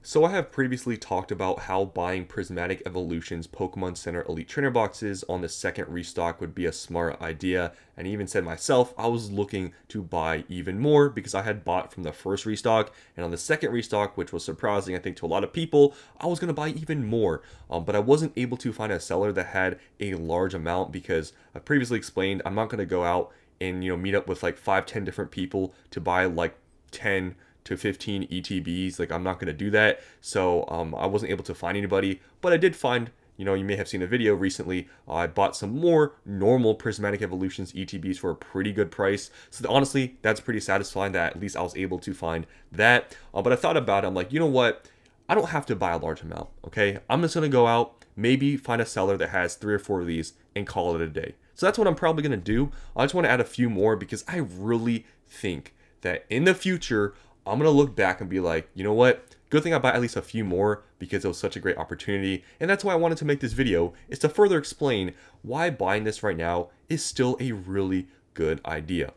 So I have previously talked about how buying Prismatic Evolution's Pokemon Center Elite Trainer boxes on the second restock would be a smart idea, and even said myself I was looking to buy even more because I had bought from the first restock, and on the second restock, which was surprising I think to a lot of people, I was going to buy even more, but I wasn't able to find a seller that had a large amount because I previously explained I'm not going to go out and meet up with like 5-10 different people to buy like 10 to 15 ETBs. Like I'm not going to do that. So I wasn't able to find anybody, but I did find, you may have seen a video recently. I bought some more normal Prismatic Evolutions ETBs for a pretty good price. So honestly, that's pretty satisfying that at least I was able to find that. But I thought about it. I'm like, you know what? I don't have to buy a large amount. Okay. I'm just going to go out, maybe find a seller that has 3 or 4 of these and call it a day. So that's what I'm probably going to do. I just want to add a few more because I really think that in the future, I'm going to look back and be like, you know what? Good thing I bought at least a few more because it was such a great opportunity. And that's why I wanted to make this video, is to further explain why buying this right now is still a really good idea.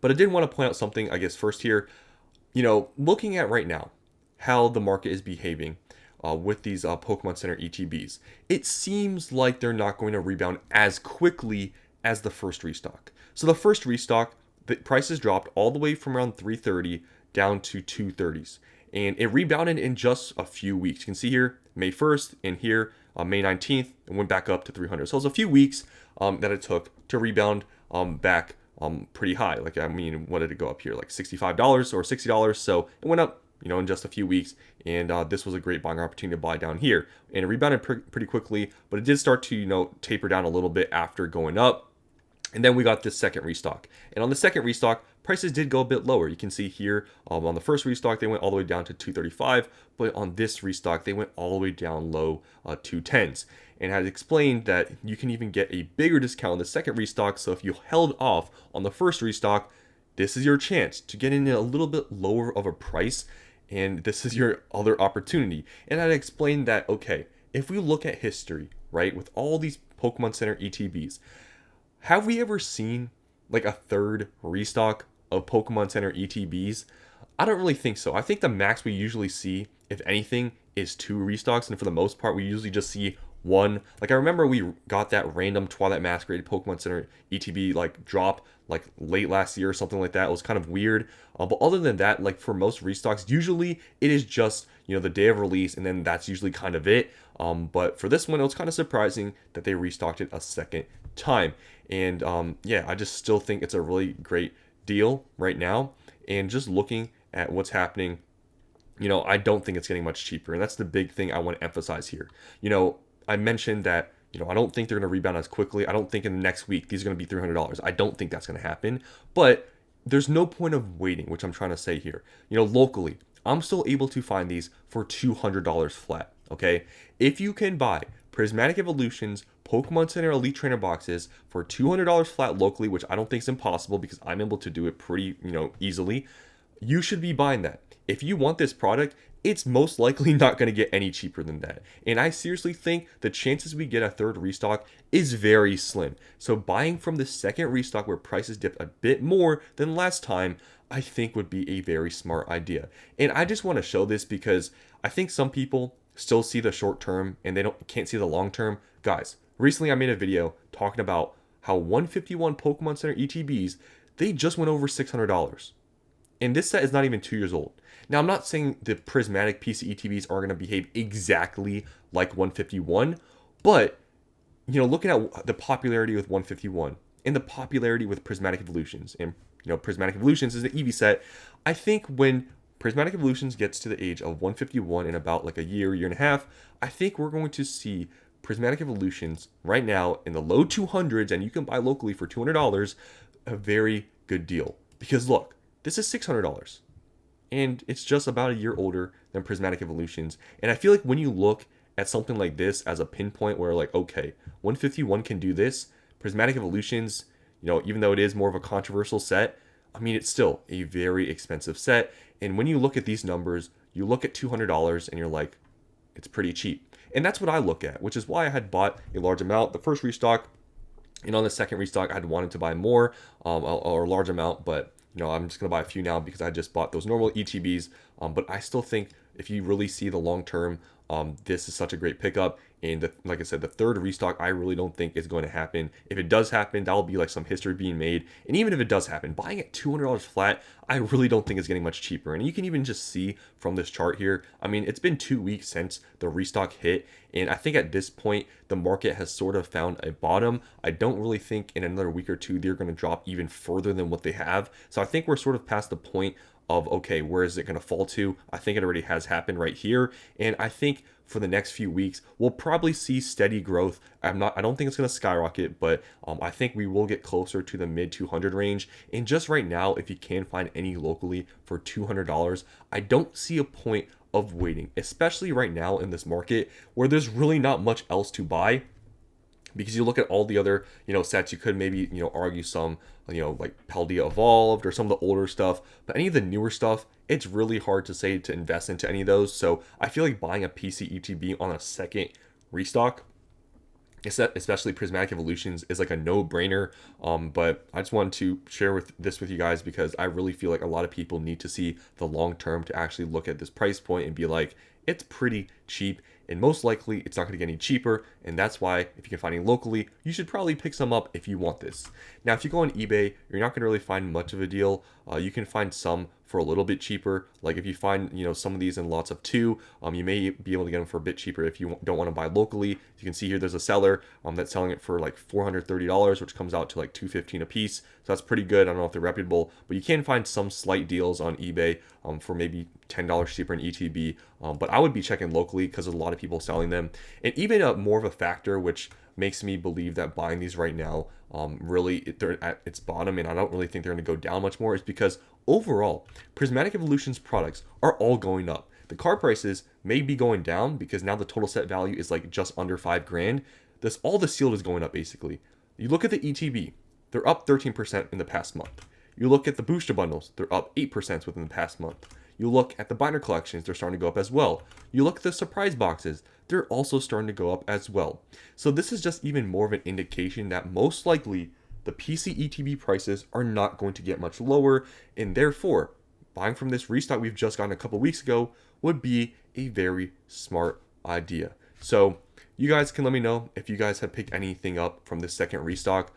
But I did want to point out something, I guess, first here. Looking at right now how the market is behaving with these Pokemon Center ETBs, it seems like they're not going to rebound as quickly as the first restock. So the first restock, the prices dropped all the way from around 330 down to 230s, and it rebounded in just a few weeks. You can see here May 1st and here May 19th, and went back up to 300. So it was a few weeks that it took to rebound back pretty high. Like, I mean, what did it go up here? Like $65 or $60. So it went up, in just a few weeks, and this was a great buying opportunity to buy down here. And it rebounded pretty quickly, but it did start to, taper down a little bit after going up. And then we got this second restock. And on the second restock, prices did go a bit lower. You can see here on the first restock, they went all the way down to 235. But on this restock, they went all the way down low to 10s. And I had explained that you can even get a bigger discount on the second restock. So if you held off on the first restock, this is your chance to get in a little bit lower of a price. And this is your other opportunity. And I explained that, okay, if we look at history, right, with all these Pokemon Center ETBs, have we ever seen like a third restock of Pokemon Center ETBs? I don't really think so. I think the max we usually see, if anything, is 2 restocks. And for the most part, we usually just see one. Like I remember we got that random Twilight Masquerade Pokemon Center ETB like drop like late last year or something like that. It was kind of weird. But other than that, like for most restocks, usually it is just, the day of release, and then that's usually kind of it. But for this one, it was kind of surprising that they restocked it a second time. And yeah, I just still think it's a really great deal right now. And just looking at what's happening, I don't think it's getting much cheaper. And that's the big thing I want to emphasize here. I mentioned that, I don't think they're going to rebound as quickly. I don't think in the next week these are going to be $300. I don't think that's going to happen. But there's no point of waiting, which I'm trying to say here. Locally, I'm still able to find these for $200 flat. Okay, if you can buy Prismatic Evolutions Pokemon Center Elite Trainer boxes for $200 flat locally, which I don't think is impossible because I'm able to do it pretty, easily, you should be buying that. If you want this product, it's most likely not going to get any cheaper than that. And I seriously think the chances we get a third restock is very slim. So buying from the second restock where prices dipped a bit more than last time, I think would be a very smart idea. And I just want to show this because I think some people still see the short term and they can't see the long term. Guys, recently I made a video talking about how 151 Pokemon Center ETBs, they just went over $600. And this set is not even 2 years old. Now, I'm not saying the Prismatic PC ETBs are going to behave exactly like 151, but, looking at the popularity with 151 and the popularity with Prismatic Evolutions, and, Prismatic Evolutions is an EV set, I think when Prismatic Evolutions gets to the age of 151 in about like a year and a half, I think we're going to see Prismatic Evolutions right now in the low 200s, and you can buy locally for $200, a very good deal. Because look, this is $600, and it's just about a year older than Prismatic Evolutions. And I feel like when you look at something like this as a pinpoint where like, okay, 151 can do this, Prismatic Evolutions, even though it is more of a controversial set, I mean, it's still a very expensive set. And when you look at these numbers, you look at $200 and you're like, it's pretty cheap. And that's what I look at, which is why I had bought a large amount. The first restock, and on the second restock, I'd wanted to buy more or a large amount, but I'm just going to buy a few now because I just bought those normal ETBs. But I still think if you really see the long term, this is such a great pickup. And like I said, the third restock, I really don't think is going to happen. If it does happen, that'll be like some history being made. And even if it does happen, buying at $200 flat, I really don't think it's getting much cheaper. And you can even just see from this chart here, I mean, it's been 2 weeks since the restock hit. And I think at this point, the market has sort of found a bottom. I don't really think in another week or two, they're going to drop even further than what they have. So I think we're sort of past the point of, okay, where is it going to fall to? I think it already has happened right here. And I think for the next few weeks, we'll probably see steady growth. I don't think it's going to skyrocket, but I think we will get closer to the mid 200 range. And just right now, if you can find any locally for $200, I don't see a point of waiting, especially right now in this market where there's really not much else to buy. Because you look at all the other, sets, you could maybe, argue some, like Paldea Evolved or some of the older stuff, but any of the newer stuff, it's really hard to say to invest into any of those. So I feel like buying a PC ETB on a second restock, especially Prismatic Evolutions, is like a no-brainer. But I just wanted to share with you guys because I really feel like a lot of people need to see the long term to actually look at this price point and be like, it's pretty cheap, and most likely it's not going to get any cheaper. And that's why if you can find it locally, you should probably pick some up if you want this. Now, if you go on eBay, you're not going to really find much of a deal. You can find some for a little bit cheaper. Like if you find, some of these in lots of 2, you may be able to get them for a bit cheaper if you don't want to buy locally. You can see here there's a seller that's selling it for like $430, which comes out to like $215 a piece. So that's pretty good. I don't know if they're reputable, but you can find some slight deals on eBay for maybe $10 cheaper in ETB. But I would be checking locally because there's a lot of people selling them. And even more of a factor which makes me believe that buying these right now, really they're at its bottom, and I don't really think they're going to go down much more, is because overall, Prismatic Evolutions products are all going up. The car prices may be going down because now the total set value is like just under $5,000. All the sealed is going up basically. You look at the ETB, they're up 13% in the past month. You look at the booster bundles, they're up 8% within the past month. You look at the binder collections, they're starting to go up as well. You look at the surprise boxes, they're also starting to go up as well. So this is just even more of an indication that most likely the PC ETB prices are not going to get much lower, and therefore buying from this restock we've just gotten a couple weeks ago would be a very smart idea. So you guys can let me know if you guys have picked anything up from this second restock.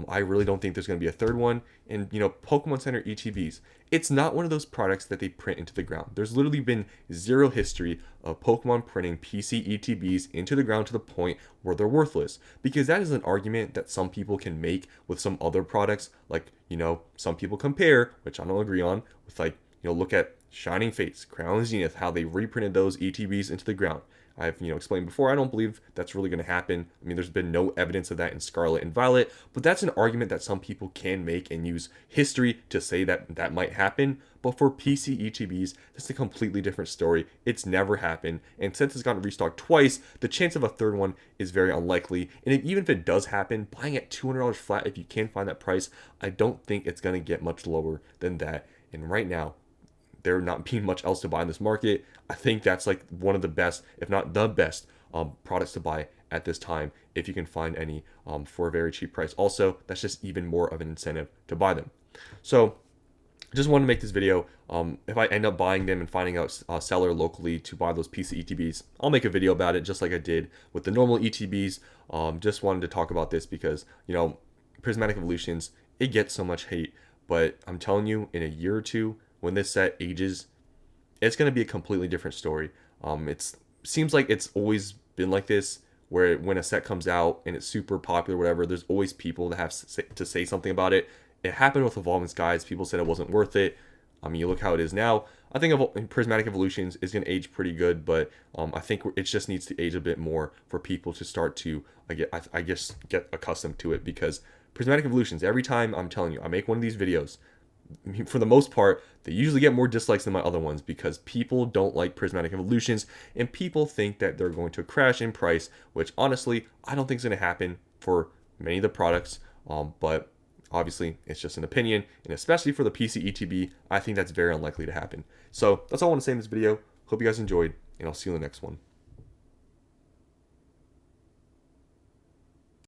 I really don't think there's going to be a third one. And, Pokemon Center ETBs, it's not one of those products that they print into the ground. There's literally been zero history of Pokemon printing PC ETBs into the ground to the point where they're worthless. Because that is an argument that some people can make with some other products. Like, some people compare, which I don't agree on, with like, look at Shining Fates, Crown Zenith, how they reprinted those ETBs into the ground. I've explained before, I don't believe that's really going to happen. I mean, there's been no evidence of that in Scarlet and Violet, but that's an argument that some people can make and use history to say that that might happen. But for PC ETBs, that's a completely different story. It's never happened, and since it's gotten restocked twice, the chance of a third one is very unlikely. And even if it does happen, buying at $200 flat, if you can find that price, I don't think it's going to get much lower than that. And right now, there not being much else to buy in this market, I think that's like one of the best, if not the best, products to buy at this time if you can find any for a very cheap price. Also, that's just even more of an incentive to buy them. So just wanted to make this video. If I end up buying them and finding out a seller locally to buy those PC ETBs, I'll make a video about it just like I did with the normal ETBs. Just wanted to talk about this because, Prismatic Evolutions, it gets so much hate, but I'm telling you, in a year or two, when this set ages, it's going to be a completely different story. It seems like it's always been like this, where when a set comes out and it's super popular, whatever, there's always people that have to say something about it. It happened with Evolvement Skies. People said it wasn't worth it. I mean, you look how it is now. I think Prismatic Evolutions is going to age pretty good, but I think it just needs to age a bit more for people to start to, I guess, get accustomed to it. Because Prismatic Evolutions, every time, I'm telling you, I make one of these videos, for the most part, they usually get more dislikes than my other ones because people don't like Prismatic Evolutions and people think that they're going to crash in price, which honestly, I don't think is going to happen for many of the products. But obviously, it's just an opinion, and especially for the PC ETB, I think that's very unlikely to happen. So that's all I want to say in this video. Hope you guys enjoyed, and I'll see you in the next one.